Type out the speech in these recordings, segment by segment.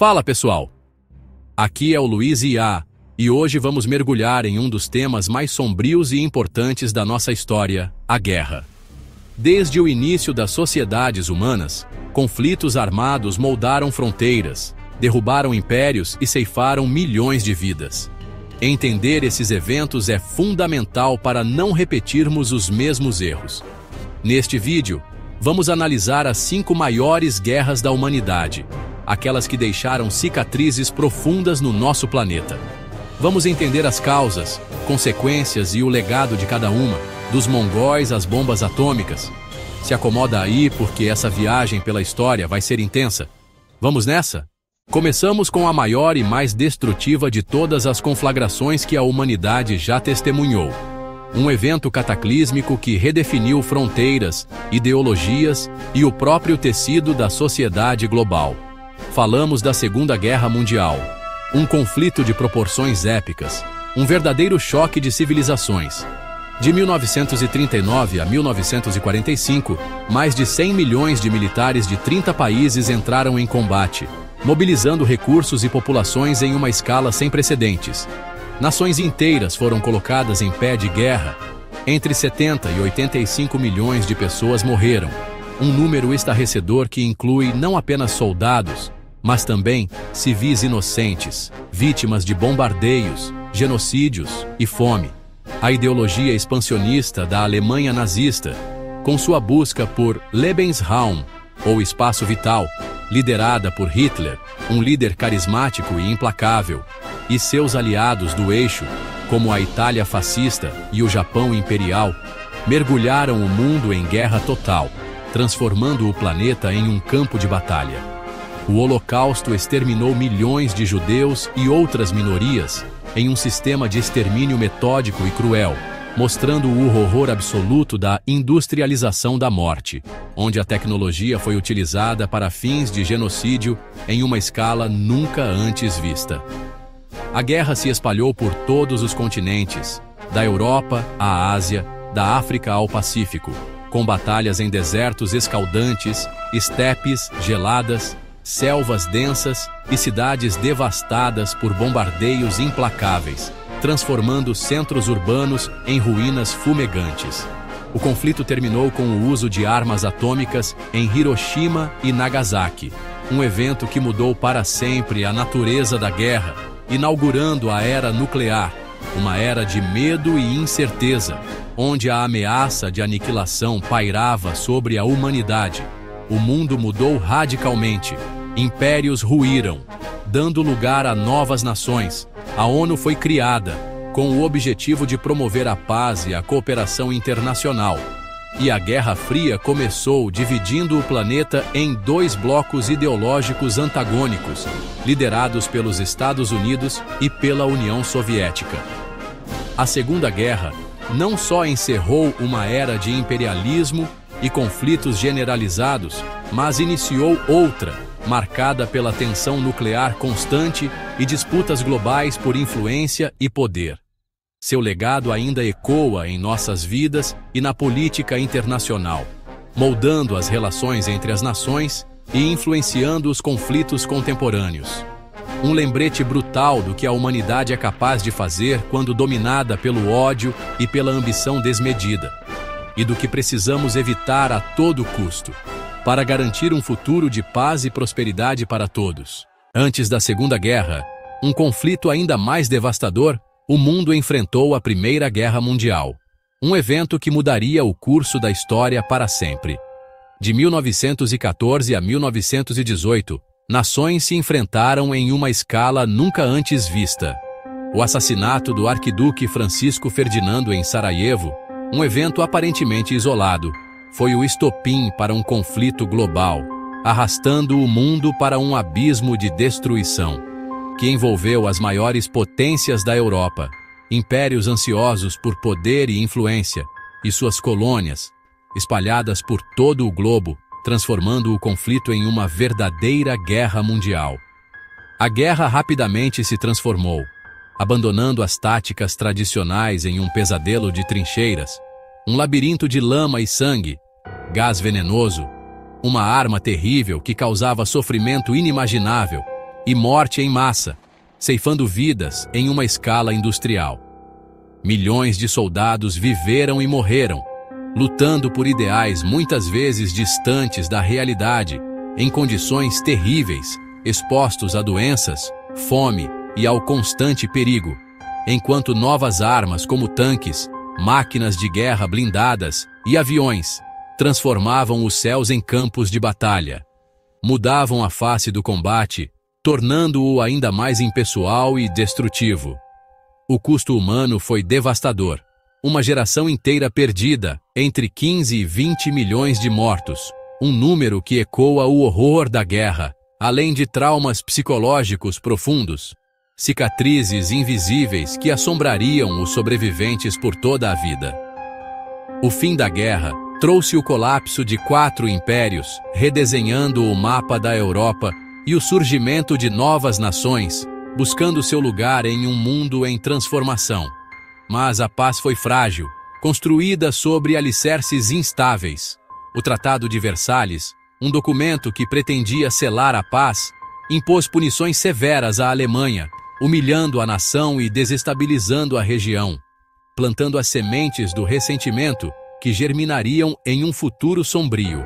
Fala pessoal, aqui é o Luiz IA, e hoje vamos mergulhar em um dos temas mais sombrios e importantes da nossa história, a guerra. Desde o início das sociedades humanas, conflitos armados moldaram fronteiras, derrubaram impérios e ceifaram milhões de vidas. Entender esses eventos é fundamental para não repetirmos os mesmos erros. Neste vídeo, vamos analisar as 5 maiores guerras da humanidade, aquelas que deixaram cicatrizes profundas no nosso planeta. Vamos entender as causas, consequências e o legado de cada uma, dos mongóis às bombas atômicas. Se acomoda aí porque essa viagem pela história vai ser intensa. Vamos nessa? Começamos com a maior e mais destrutiva de todas as conflagrações que a humanidade já testemunhou. Um evento cataclísmico que redefiniu fronteiras, ideologias e o próprio tecido da sociedade global. Falamos da Segunda Guerra Mundial, um conflito de proporções épicas, um verdadeiro choque de civilizações. De 1939 a 1945, mais de 100 milhões de militares de 30 países entraram em combate, mobilizando recursos e populações em uma escala sem precedentes. Nações inteiras foram colocadas em pé de guerra. Entre 70 e 85 milhões de pessoas morreram, um número estarrecedor que inclui não apenas soldados, mas também civis inocentes, vítimas de bombardeios, genocídios e fome. A ideologia expansionista da Alemanha nazista, com sua busca por Lebensraum, ou espaço vital, liderada por Hitler, um líder carismático e implacável, e seus aliados do eixo, como a Itália fascista e o Japão imperial, mergulharam o mundo em guerra total, transformando o planeta em um campo de batalha. O Holocausto exterminou milhões de judeus e outras minorias em um sistema de extermínio metódico e cruel, mostrando o horror absoluto da industrialização da morte, onde a tecnologia foi utilizada para fins de genocídio em uma escala nunca antes vista. A guerra se espalhou por todos os continentes, da Europa à Ásia, da África ao Pacífico, com batalhas em desertos escaldantes, estepes geladas, selvas densas e cidades devastadas por bombardeios implacáveis, transformando centros urbanos em ruínas fumegantes. O conflito terminou com o uso de armas atômicas em Hiroshima e Nagasaki, um evento que mudou para sempre a natureza da guerra, inaugurando a era nuclear, uma era de medo e incerteza, onde a ameaça de aniquilação pairava sobre a humanidade. O mundo mudou radicalmente. Impérios ruíram, dando lugar a novas nações. A ONU foi criada, com o objetivo de promover a paz e a cooperação internacional. E a Guerra Fria começou dividindo o planeta em 2 blocos ideológicos antagônicos, liderados pelos Estados Unidos e pela União Soviética. A Segunda Guerra não só encerrou uma era de imperialismo e conflitos generalizados, mas iniciou outra, marcada pela tensão nuclear constante e disputas globais por influência e poder. Seu legado ainda ecoa em nossas vidas e na política internacional, moldando as relações entre as nações e influenciando os conflitos contemporâneos. Um lembrete brutal do que a humanidade é capaz de fazer quando dominada pelo ódio e pela ambição desmedida, e do que precisamos evitar a todo custo, para garantir um futuro de paz e prosperidade para todos. Antes da Segunda Guerra, um conflito ainda mais devastador, o mundo enfrentou a Primeira Guerra Mundial, um evento que mudaria o curso da história para sempre. De 1914 a 1918, nações se enfrentaram em uma escala nunca antes vista. O assassinato do arquiduque Francisco Ferdinando em Sarajevo, um evento aparentemente isolado, foi o estopim para um conflito global, arrastando o mundo para um abismo de destruição, que envolveu as maiores potências da Europa, impérios ansiosos por poder e influência, e suas colônias, espalhadas por todo o globo, transformando o conflito em uma verdadeira guerra mundial. A guerra rapidamente se transformou, abandonando as táticas tradicionais em um pesadelo de trincheiras, um labirinto de lama e sangue, gás venenoso, uma arma terrível que causava sofrimento inimaginável, e morte em massa, ceifando vidas em uma escala industrial. Milhões de soldados viveram e morreram, lutando por ideais muitas vezes distantes da realidade, em condições terríveis, expostos a doenças, fome e ao constante perigo, enquanto novas armas como tanques, máquinas de guerra blindadas e aviões transformavam os céus em campos de batalha. Mudavam a face do combate, tornando-o ainda mais impessoal e destrutivo. O custo humano foi devastador. Uma geração inteira perdida, entre 15 e 20 milhões de mortos, um número que ecoa o horror da guerra, além de traumas psicológicos profundos, cicatrizes invisíveis que assombrariam os sobreviventes por toda a vida. O fim da guerra trouxe o colapso de 4 impérios, redesenhando o mapa da Europa e o surgimento de novas nações, buscando seu lugar em um mundo em transformação. Mas a paz foi frágil, construída sobre alicerces instáveis. O Tratado de Versalhes, um documento que pretendia selar a paz, impôs punições severas à Alemanha, humilhando a nação e desestabilizando a região, plantando as sementes do ressentimento que germinariam em um futuro sombrio.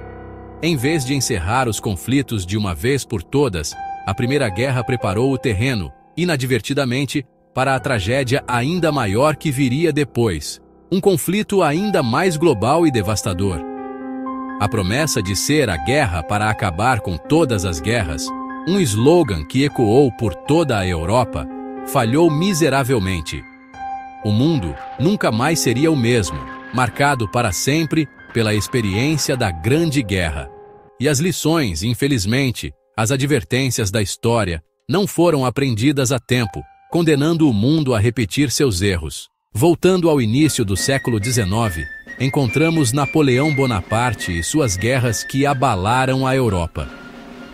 Em vez de encerrar os conflitos de uma vez por todas, a Primeira Guerra preparou o terreno, inadvertidamente, para a tragédia ainda maior que viria depois, um conflito ainda mais global e devastador. A promessa de ser a guerra para acabar com todas as guerras, um slogan que ecoou por toda a Europa, falhou miseravelmente. O mundo nunca mais seria o mesmo, marcado para sempre pela experiência da Grande Guerra. E as lições, infelizmente, as advertências da história, não foram aprendidas a tempo, condenando o mundo a repetir seus erros. Voltando ao início do século XIX, encontramos Napoleão Bonaparte e suas guerras que abalaram a Europa.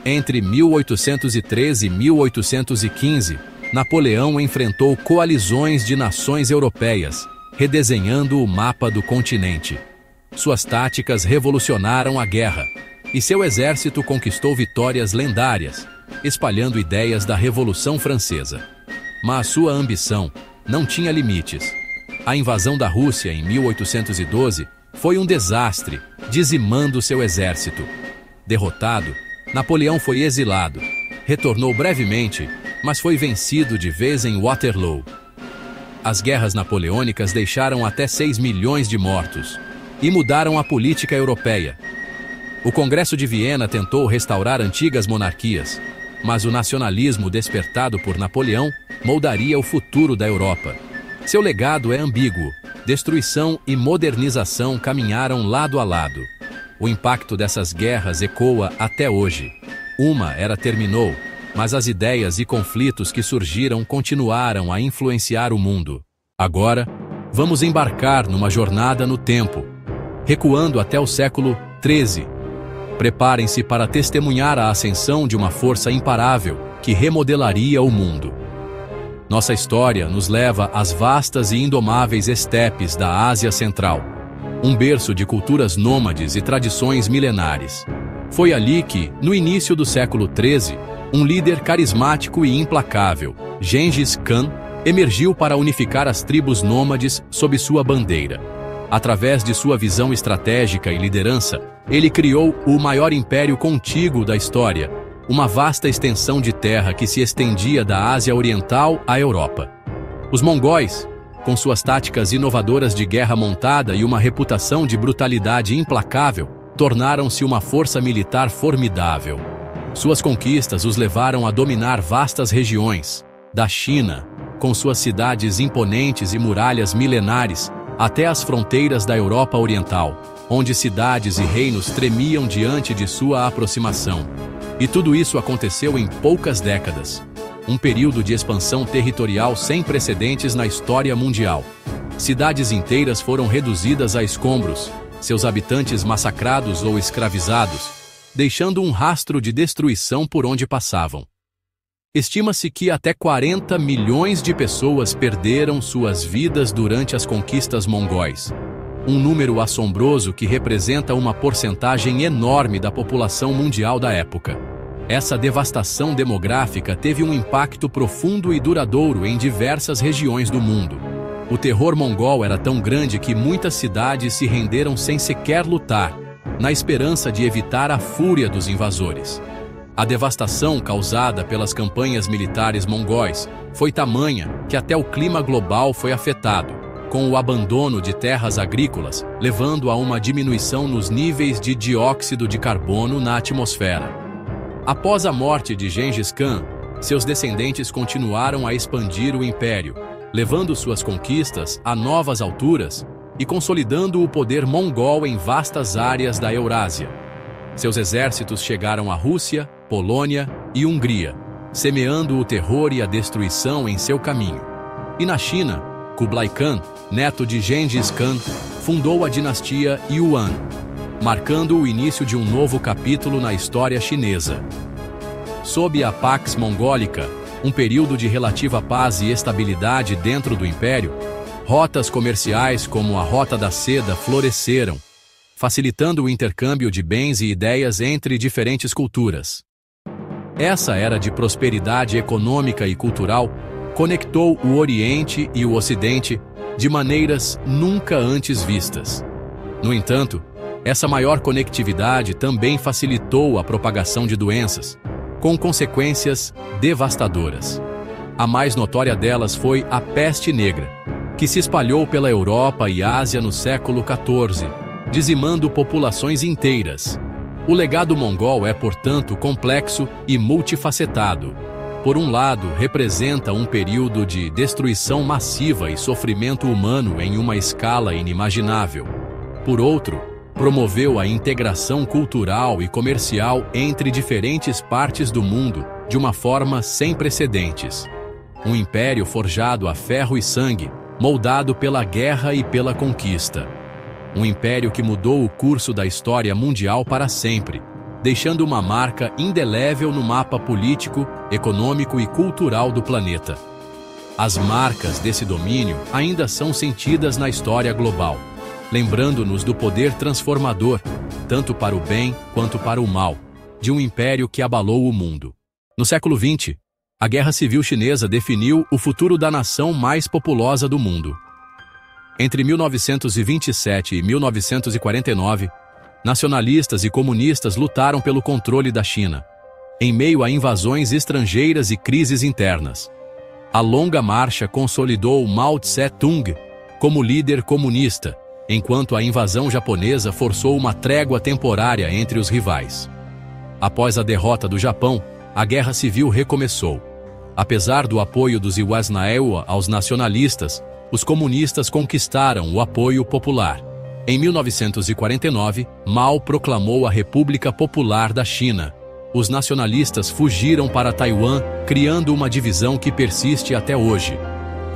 Entre 1813 e 1815, Napoleão enfrentou coalizões de nações europeias, redesenhando o mapa do continente. Suas táticas revolucionaram a guerra, e seu exército conquistou vitórias lendárias, espalhando ideias da Revolução Francesa. Mas sua ambição não tinha limites. A invasão da Rússia em 1812 foi um desastre, dizimando seu exército. Derrotado, Napoleão foi exilado. Retornou brevemente, mas foi vencido de vez em Waterloo. As guerras napoleônicas deixaram até 6 milhões de mortos e mudaram a política europeia. O Congresso de Viena tentou restaurar antigas monarquias, mas o nacionalismo despertado por Napoleão moldaria o futuro da Europa. Seu legado é ambíguo. Destruição e modernização caminharam lado a lado. O impacto dessas guerras ecoa até hoje. Uma era terminou, mas as ideias e conflitos que surgiram continuaram a influenciar o mundo. Agora, vamos embarcar numa jornada no tempo, recuando até o século XIII. Preparem-se para testemunhar a ascensão de uma força imparável que remodelaria o mundo. Nossa história nos leva às vastas e indomáveis estepes da Ásia Central, um berço de culturas nômades e tradições milenares. Foi ali que, no início do século XIII, um líder carismático e implacável, Gengis Khan, emergiu para unificar as tribos nômades sob sua bandeira. Através de sua visão estratégica e liderança, ele criou o maior império contíguo da história, uma vasta extensão de terra que se estendia da Ásia Oriental à Europa. Os mongóis, com suas táticas inovadoras de guerra montada e uma reputação de brutalidade implacável, tornaram-se uma força militar formidável. Suas conquistas os levaram a dominar vastas regiões, da China, com suas cidades imponentes e muralhas milenares, até as fronteiras da Europa Oriental, onde cidades e reinos tremiam diante de sua aproximação. E tudo isso aconteceu em poucas décadas. Um período de expansão territorial sem precedentes na história mundial. Cidades inteiras foram reduzidas a escombros, seus habitantes massacrados ou escravizados, deixando um rastro de destruição por onde passavam. Estima-se que até 40 milhões de pessoas perderam suas vidas durante as conquistas mongóis. Um número assombroso que representa uma porcentagem enorme da população mundial da época. Essa devastação demográfica teve um impacto profundo e duradouro em diversas regiões do mundo. O terror mongol era tão grande que muitas cidades se renderam sem sequer lutar, na esperança de evitar a fúria dos invasores. A devastação causada pelas campanhas militares mongóis foi tamanha que até o clima global foi afetado, com o abandono de terras agrícolas, levando a uma diminuição nos níveis de dióxido de carbono na atmosfera. Após a morte de Gengis Khan, seus descendentes continuaram a expandir o império, levando suas conquistas a novas alturas e consolidando o poder mongol em vastas áreas da Eurásia. Seus exércitos chegaram à Rússia, Polônia e Hungria, semeando o terror e a destruição em seu caminho. E na China, Kublai Khan, neto de Gengis Khan, fundou a dinastia Yuan, marcando o início de um novo capítulo na história chinesa. Sob a Pax Mongólica, um período de relativa paz e estabilidade dentro do império, rotas comerciais como a Rota da Seda floresceram, facilitando o intercâmbio de bens e ideias entre diferentes culturas. Essa era de prosperidade econômica e cultural conectou o Oriente e o Ocidente de maneiras nunca antes vistas. No entanto, essa maior conectividade também facilitou a propagação de doenças, com consequências devastadoras. A mais notória delas foi a peste negra, que se espalhou pela Europa e Ásia no século XIV, dizimando populações inteiras. O legado mongol é, portanto, complexo e multifacetado. Por um lado, representa um período de destruição massiva e sofrimento humano em uma escala inimaginável. Por outro, promoveu a integração cultural e comercial entre diferentes partes do mundo de uma forma sem precedentes. Um império forjado a ferro e sangue, moldado pela guerra e pela conquista. Um império que mudou o curso da história mundial para sempre, deixando uma marca indelével no mapa político, econômico e cultural do planeta. As marcas desse domínio ainda são sentidas na história global, lembrando-nos do poder transformador, tanto para o bem quanto para o mal, de um império que abalou o mundo. No século XX, a Guerra Civil Chinesa definiu o futuro da nação mais populosa do mundo. Entre 1927 e 1949, nacionalistas e comunistas lutaram pelo controle da China, em meio a invasões estrangeiras e crises internas. A longa marcha consolidou Mao Tse-tung como líder comunista, enquanto a invasão japonesa forçou uma trégua temporária entre os rivais. Após a derrota do Japão, a Guerra Civil recomeçou. Apesar do apoio dos Iwasnaewa aos nacionalistas, os comunistas conquistaram o apoio popular. Em 1949, Mao proclamou a República Popular da China. Os nacionalistas fugiram para Taiwan, criando uma divisão que persiste até hoje.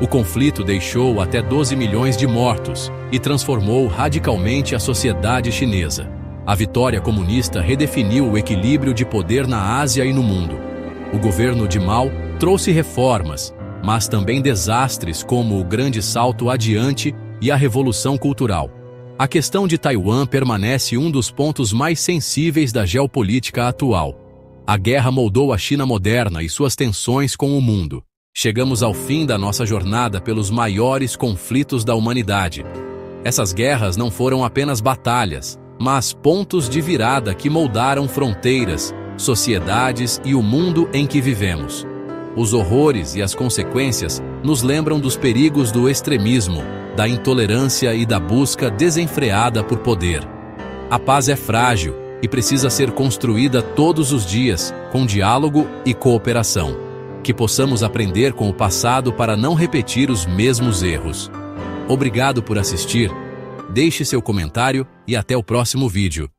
O conflito deixou até 12 milhões de mortos e transformou radicalmente a sociedade chinesa. A vitória comunista redefiniu o equilíbrio de poder na Ásia e no mundo. O governo de Mao trouxe reformas, mas também desastres como o Grande Salto Adiante e a Revolução Cultural. A questão de Taiwan permanece um dos pontos mais sensíveis da geopolítica atual. A guerra moldou a China moderna e suas tensões com o mundo. Chegamos ao fim da nossa jornada pelos maiores conflitos da humanidade. Essas guerras não foram apenas batalhas, mas pontos de virada que moldaram fronteiras, sociedades e o mundo em que vivemos. Os horrores e as consequências nos lembram dos perigos do extremismo, da intolerância e da busca desenfreada por poder. A paz é frágil e precisa ser construída todos os dias, com diálogo e cooperação. Que possamos aprender com o passado para não repetir os mesmos erros. Obrigado por assistir, deixe seu comentário e até o próximo vídeo.